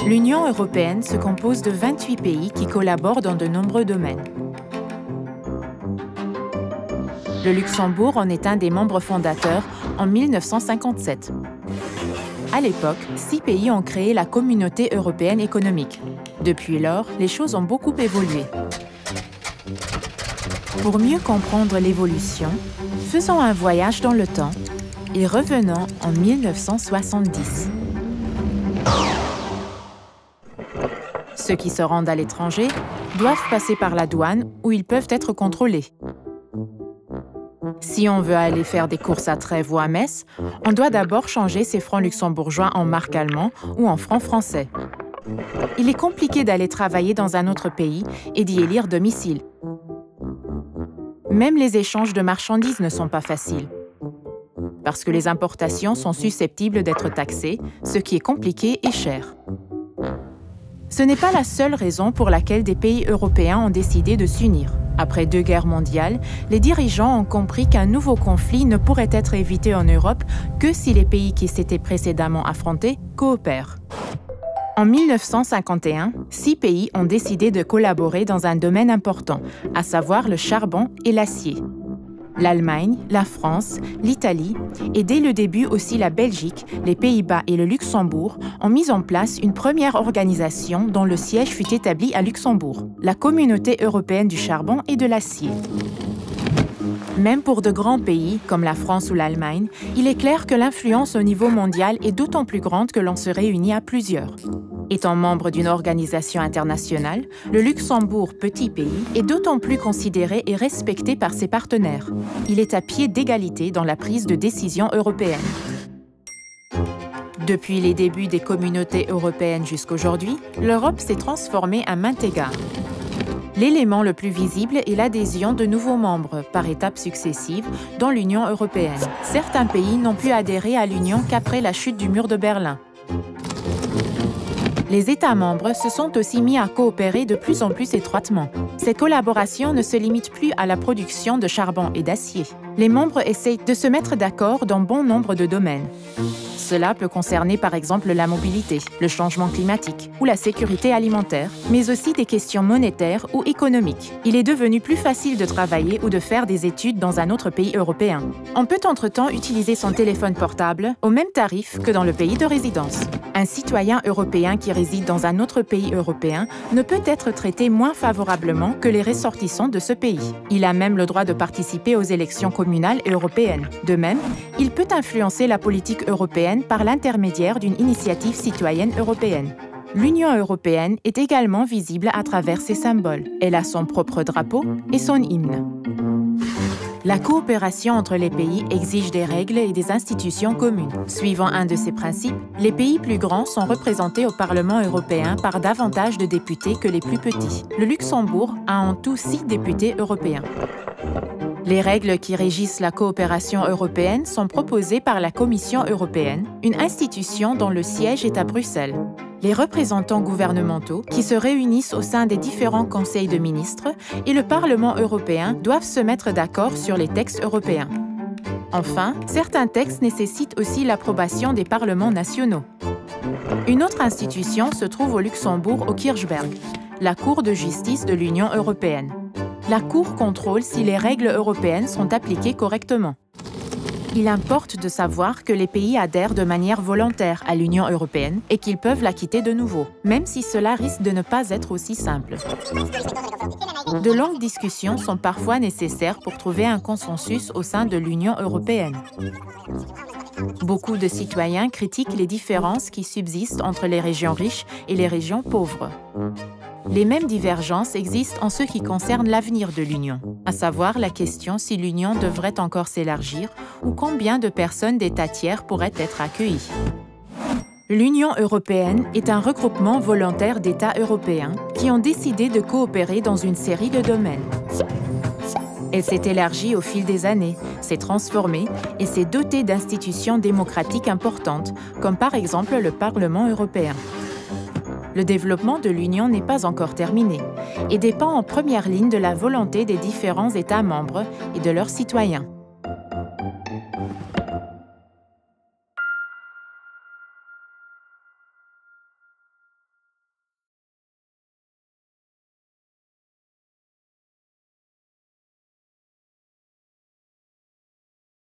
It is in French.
L'Union européenne se compose de 28 pays qui collaborent dans de nombreux domaines. Le Luxembourg en est un des membres fondateurs en 1957. À l'époque, 6 pays ont créé la Communauté européenne économique. Depuis lors, les choses ont beaucoup évolué. Pour mieux comprendre l'évolution, faisons un voyage dans le temps et revenons en 1970. Ceux qui se rendent à l'étranger doivent passer par la douane où ils peuvent être contrôlés. Si on veut aller faire des courses à Trèves ou à Metz, on doit d'abord changer ses francs luxembourgeois en marques allemands ou en francs français. Il est compliqué d'aller travailler dans un autre pays et d'y élire domicile. Même les échanges de marchandises ne sont pas faciles, parce que les importations sont susceptibles d'être taxées, ce qui est compliqué et cher. Ce n'est pas la seule raison pour laquelle des pays européens ont décidé de s'unir. Après 2 guerres mondiales, les dirigeants ont compris qu'un nouveau conflit ne pourrait être évité en Europe que si les pays qui s'étaient précédemment affrontés coopèrent. En 1951, 6 pays ont décidé de collaborer dans un domaine important, à savoir le charbon et l'acier. L'Allemagne, la France, l'Italie et dès le début aussi la Belgique, les Pays-Bas et le Luxembourg ont mis en place une première organisation dont le siège fut établi à Luxembourg, la Communauté européenne du charbon et de l'acier. Même pour de grands pays comme la France ou l'Allemagne, il est clair que l'influence au niveau mondial est d'autant plus grande que l'on se réunit à plusieurs. Étant membre d'une organisation internationale, le Luxembourg, petit pays, est d'autant plus considéré et respecté par ses partenaires. Il est à pied d'égalité dans la prise de décision européenne. Depuis les débuts des communautés européennes jusqu'aujourd'hui, l'Europe s'est transformée à maints égards. L'élément le plus visible est l'adhésion de nouveaux membres, par étapes successives, dans l'Union européenne. Certains pays n'ont pu adhérer à l'Union qu'après la chute du mur de Berlin. Les États membres se sont aussi mis à coopérer de plus en plus étroitement. Cette collaboration ne se limite plus à la production de charbon et d'acier. Les membres essayent de se mettre d'accord dans bon nombre de domaines. Cela peut concerner par exemple la mobilité, le changement climatique ou la sécurité alimentaire, mais aussi des questions monétaires ou économiques. Il est devenu plus facile de travailler ou de faire des études dans un autre pays européen. On peut entre-temps utiliser son téléphone portable au même tarif que dans le pays de résidence. Un citoyen européen qui réside dans un autre pays européen ne peut être traité moins favorablement que les ressortissants de ce pays. Il a même le droit de participer aux élections communales et européennes. De même, il peut influencer la politique européenne par l'intermédiaire d'une initiative citoyenne européenne. L'Union européenne est également visible à travers ses symboles. Elle a son propre drapeau et son hymne. La coopération entre les pays exige des règles et des institutions communes. Suivant un de ces principes, les pays plus grands sont représentés au Parlement européen par davantage de députés que les plus petits. Le Luxembourg a en tout 6 députés européens. Les règles qui régissent la coopération européenne sont proposées par la Commission européenne, une institution dont le siège est à Bruxelles. Les représentants gouvernementaux, qui se réunissent au sein des différents conseils de ministres, et le Parlement européen doivent se mettre d'accord sur les textes européens. Enfin, certains textes nécessitent aussi l'approbation des parlements nationaux. Une autre institution se trouve au Luxembourg au Kirchberg, la Cour de justice de l'Union européenne. La Cour contrôle si les règles européennes sont appliquées correctement. Il importe de savoir que les pays adhèrent de manière volontaire à l'Union européenne et qu'ils peuvent la quitter de nouveau, même si cela risque de ne pas être aussi simple. De longues discussions sont parfois nécessaires pour trouver un consensus au sein de l'Union européenne. Beaucoup de citoyens critiquent les différences qui subsistent entre les régions riches et les régions pauvres. Les mêmes divergences existent en ce qui concerne l'avenir de l'Union, à savoir la question si l'Union devrait encore s'élargir ou combien de personnes d'États tiers pourraient être accueillies. L'Union européenne est un regroupement volontaire d'États européens qui ont décidé de coopérer dans une série de domaines. Elle s'est élargie au fil des années, s'est transformée et s'est dotée d'institutions démocratiques importantes, comme par exemple le Parlement européen. Le développement de l'Union n'est pas encore terminé et dépend en première ligne de la volonté des différents États membres et de leurs citoyens.